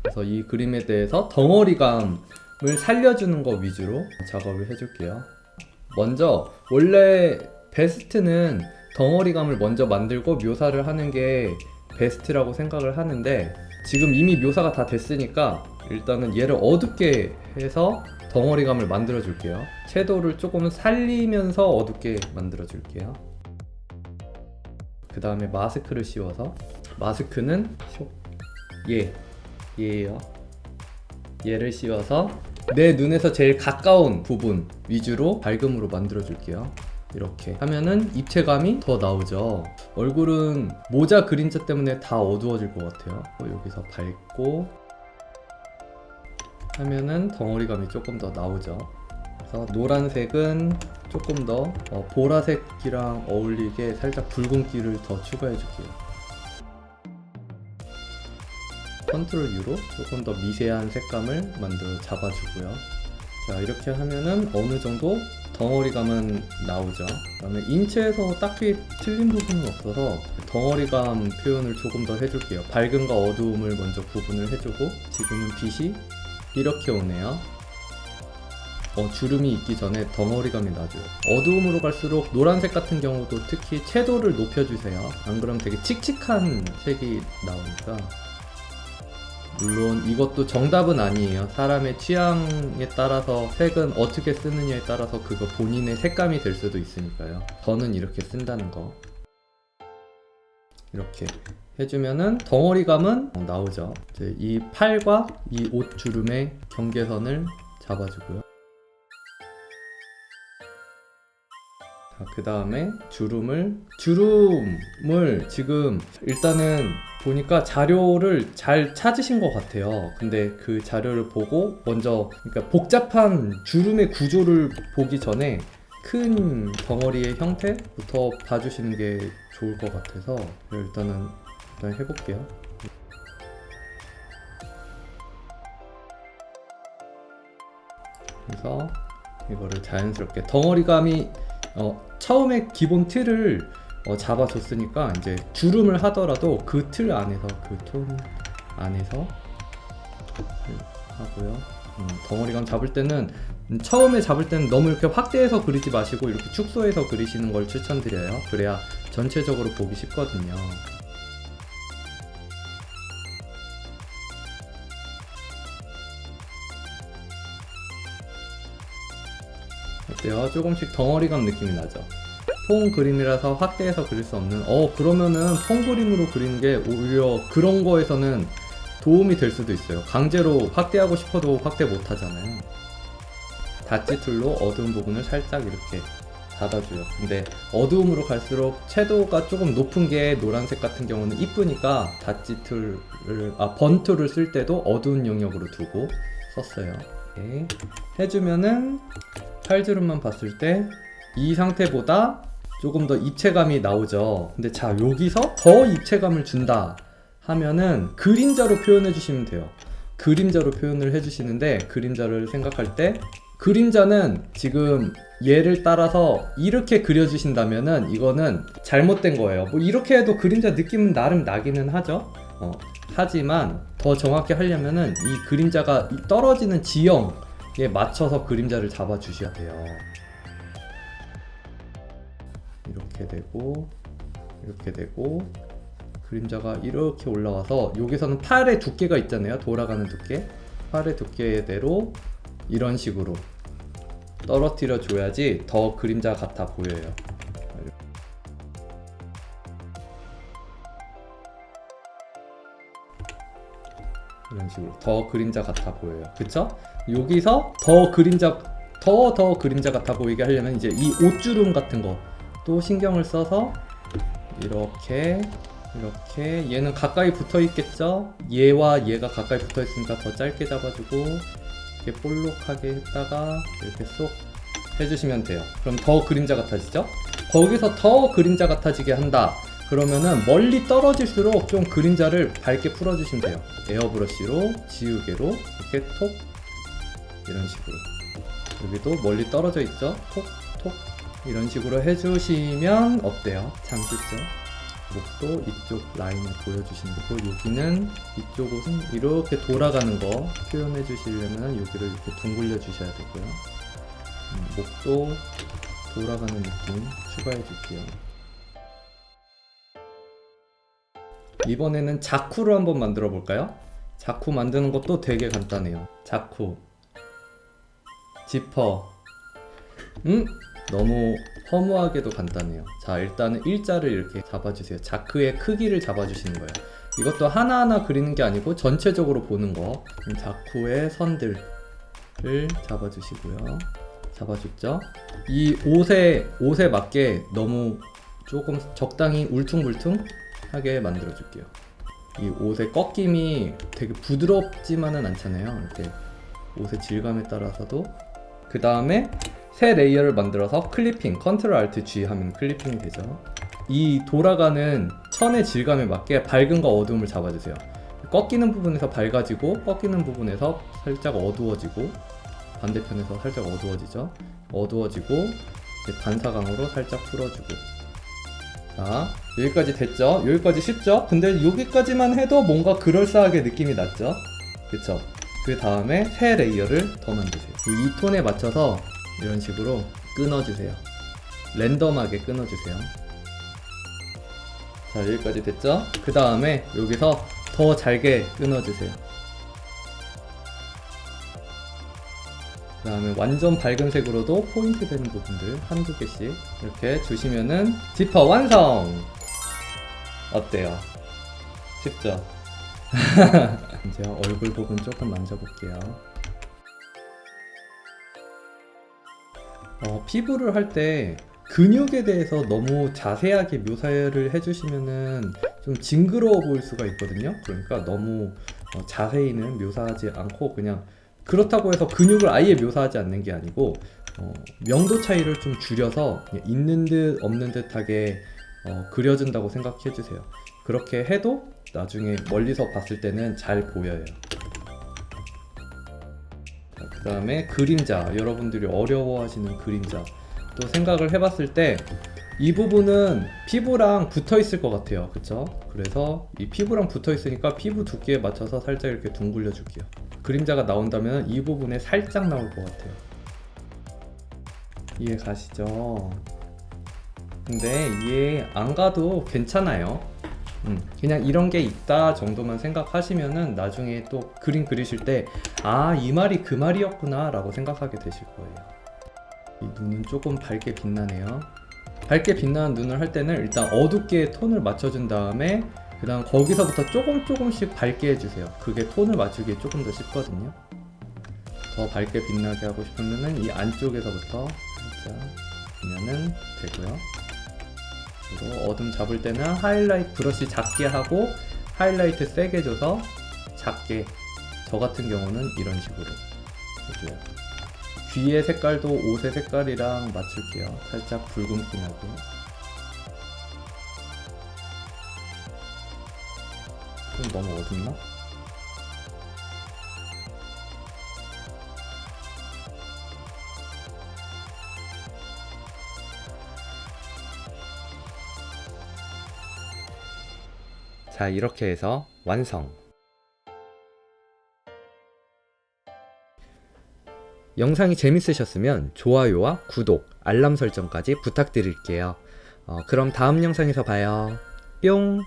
그래서 이 그림에 대해서 덩어리감을 살려주는 거 위주로 작업을 해줄게요. 먼저 원래 베스트는 덩어리감을 먼저 만들고 묘사를 하는 게 베스트라고 생각을 하는데, 지금 이미 묘사가 다 됐으니까 일단은 얘를 어둡게 해서 덩어리감을 만들어 줄게요. 섀도우를 조금 살리면서 어둡게 만들어 줄게요. 그 다음에 마스크를 씌워서, 마스크는 얘예요. 얘를 씌워서 내 눈에서 제일 가까운 부분 위주로 밝음으로 만들어 줄게요. 이렇게 하면은 입체감이 더 나오죠. 얼굴은 모자 그림자 때문에 다 어두워질 것 같아요. 여기서 밝고 하면은 덩어리감이 조금 더 나오죠. 그래서 노란색은 조금 더 보라색이랑 어울리게 살짝 붉은기를 더 추가해 줄게요. 컨트롤 U로 조금 더 미세한 색감을 만들어 잡아주고요. 자, 이렇게 하면은 어느 정도 덩어리감은 나오죠. 그 다음에 인체에서 딱히 틀린 부분은 없어서 덩어리감 표현을 조금 더 해줄게요. 밝음과 어두움을 먼저 구분을 해주고, 지금은 빛이 이렇게 오네요. 주름이 있기 전에 덩어리감이 나죠. 어두움으로 갈수록 노란색 같은 경우도 특히 채도를 높여주세요. 안 그러면 되게 칙칙한 색이 나오니까. 물론 이것도 정답은 아니에요. 사람의 취향에 따라서 색은 어떻게 쓰느냐에 따라서 그거 본인의 색감이 될 수도 있으니까요. 저는 이렇게 쓴다는 거. 이렇게 해주면은 덩어리감은 나오죠. 이제 이 팔과 이 옷 주름의 경계선을 잡아주고요. 그 다음에 주름을 지금 일단은 보니까 자료를 잘 찾으신 것 같아요. 근데 그 자료를 보고 먼저, 그러니까 복잡한 주름의 구조를 보기 전에 큰 덩어리의 형태부터 봐주시는 게 좋을 것 같아서 일단 해볼게요. 그래서 이거를 자연스럽게 덩어리감이 처음에 기본 틀을 잡아줬으니까 이제 주름을 하더라도 그 틀 안에서, 그 톤 안에서 하고요. 덩어리감 잡을 때는 처음에 잡을 때는 너무 이렇게 확대해서 그리지 마시고 이렇게 축소해서 그리시는 걸 추천드려요. 그래야 전체적으로 보기 쉽거든요. 어때요? 조금씩 덩어리감 느낌이 나죠? 퐁 그림이라서 확대해서 그릴 수 없는, 그러면은 퐁 그림으로 그리는 게 오히려 그런 거에서는 도움이 될 수도 있어요. 강제로 확대하고 싶어도 확대 못 하잖아요. 닷지 툴로 어두운 부분을 살짝 이렇게 닫아줘요. 근데 어두움으로 갈수록 채도가 조금 높은 게 노란색 같은 경우는 이쁘니까 닷지 툴을, 번 툴을 쓸 때도 어두운 영역으로 두고 썼어요. 이렇게 해주면은 팔주름만 봤을 때 이 상태보다 조금 더 입체감이 나오죠. 근데 자, 여기서 더 입체감을 준다 하면은 그림자로 표현해 주시면 돼요. 그림자로 표현을 해주시는데, 그림자를 생각할 때 그림자는 지금 얘를 따라서 이렇게 그려주신다면은 이거는 잘못된 거예요. 뭐 이렇게 해도 그림자 느낌은 나름 나기는 하죠. 하지만 더 정확히 하려면은 이 그림자가 떨어지는 지형에 맞춰서 그림자를 잡아 주셔야 돼요. 이렇게 되고 이렇게 되고 그림자가 이렇게 올라와서, 여기서는 팔의 두께가 있잖아요. 돌아가는 두께, 팔의 두께대로 이런 식으로 떨어뜨려 줘야지 더 그림자 같아 보여요. 이런 식으로 더 그림자 같아 보여요. 그쵸? 여기서 더 그림자 같아 보이게 하려면 이제 이 옷주름 같은 거 또 신경을 써서 이렇게 얘는 가까이 붙어 있겠죠? 얘와 얘가 가까이 붙어 있으니까 더 짧게 잡아주고 이렇게 볼록하게 했다가 이렇게 쏙 해주시면 돼요. 그럼 더 그림자 같아지죠? 거기서 더 그림자 같아지게 한다 그러면은 멀리 떨어질수록 좀 그림자를 밝게 풀어주시면 돼요. 에어브러쉬로, 지우개로 이렇게 톡, 이런 식으로. 여기도 멀리 떨어져 있죠? 톡, 톡, 이런 식으로 해주시면 어때요? 참 쉽죠? 목도 이쪽 라인을 보여주시는 거고, 여기는 이쪽 옷은 이렇게 돌아가는 거 표현해 주시려면 여기를 이렇게 둥글려 주셔야 되고요. 목도 돌아가는 느낌 추가해 줄게요. 이번에는 자쿠를 한번 만들어 볼까요? 자쿠 만드는 것도 되게 간단해요. 자쿠, 지퍼, 너무 허무하게도 간단해요. 자, 일단은 일자를 이렇게 잡아주세요. 자크의 크기를 잡아주시는 거예요. 이것도 하나하나 그리는 게 아니고 전체적으로 보는 거. 자쿠의 선들을 잡아주시고요. 잡아줬죠? 이 옷에 맞게 너무 조금 적당히 울퉁불퉁하게 만들어 줄게요. 이 옷의 꺾임이 되게 부드럽지만은 않잖아요. 이렇게 옷의 질감에 따라서도. 그 다음에 새 레이어를 만들어서 클리핑, 컨트롤 알트 G 하면 클리핑이 되죠. 이 돌아가는 천의 질감에 맞게 밝음과 어두움을 잡아주세요. 꺾이는 부분에서 밝아지고 꺾이는 부분에서 살짝 어두워지고, 반대편에서 살짝 어두워지죠. 어두워지고 이제 반사광으로 살짝 풀어주고. 자, 여기까지 됐죠? 여기까지 쉽죠? 근데 여기까지만 해도 뭔가 그럴싸하게 느낌이 났죠? 그쵸? 그 다음에 새 레이어를 더 만드세요. 이 톤에 맞춰서 이런 식으로 끊어주세요. 랜덤하게 끊어주세요. 자, 여기까지 됐죠? 그 다음에 여기서 더 잘게 끊어주세요. 그 다음에 완전 밝은 색으로도 포인트 되는 부분들 한두 개씩 이렇게 주시면은 지퍼 완성! 어때요? 쉽죠? 이제 얼굴 부분 조금 만져볼게요. 피부를 할 때 근육에 대해서 너무 자세하게 묘사를 해주시면은 좀 징그러워 보일 수가 있거든요. 그러니까 너무 자세히는 묘사하지 않고, 그냥 그렇다고 해서 근육을 아예 묘사하지 않는 게 아니고 명도 차이를 좀 줄여서 그냥 있는 듯 없는 듯하게 그려준다고 생각해 주세요. 그렇게 해도 나중에 멀리서 봤을 때는 잘 보여요. 그 다음에 그림자, 여러분들이 어려워하시는 그림자 또 생각을 해봤을 때 이 부분은 피부랑 붙어 있을 것 같아요. 그쵸? 그래서 이 피부랑 붙어 있으니까 피부 두께에 맞춰서 살짝 이렇게 둥글려 줄게요. 그림자가 나온다면 이 부분에 살짝 나올 것 같아요. 이해 가시죠? 근데 이해 안 가도 괜찮아요. 그냥 이런 게 있다 정도만 생각하시면은 나중에 또 그림 그리실 때 아, 이 말이 그 말이었구나 라고 생각하게 되실 거예요. 이 눈은 조금 밝게 빛나네요. 밝게 빛나는 눈을 할 때는 일단 어둡게 톤을 맞춰준 다음에 그 다음 거기서부터 조금씩 밝게 해주세요. 그게 톤을 맞추기에 조금 더 쉽거든요. 더 밝게 빛나게 하고 싶으면은 이 안쪽에서부터 살짝 보면은 되고요. 그리고 어둠 잡을 때는 하이라이트 브러쉬 작게 하고 하이라이트 세게 줘서 작게, 저 같은 경우는 이런 식으로 해줘요. 귀의 색깔도 옷의 색깔이랑 맞출게요. 살짝 붉은빛나고. 좀 너무 어둡나? 자, 이렇게 해서 완성! 영상이 재밌으셨으면 좋아요와 구독, 알람 설정까지 부탁드릴게요. 그럼 다음 영상에서 봐요. 뿅!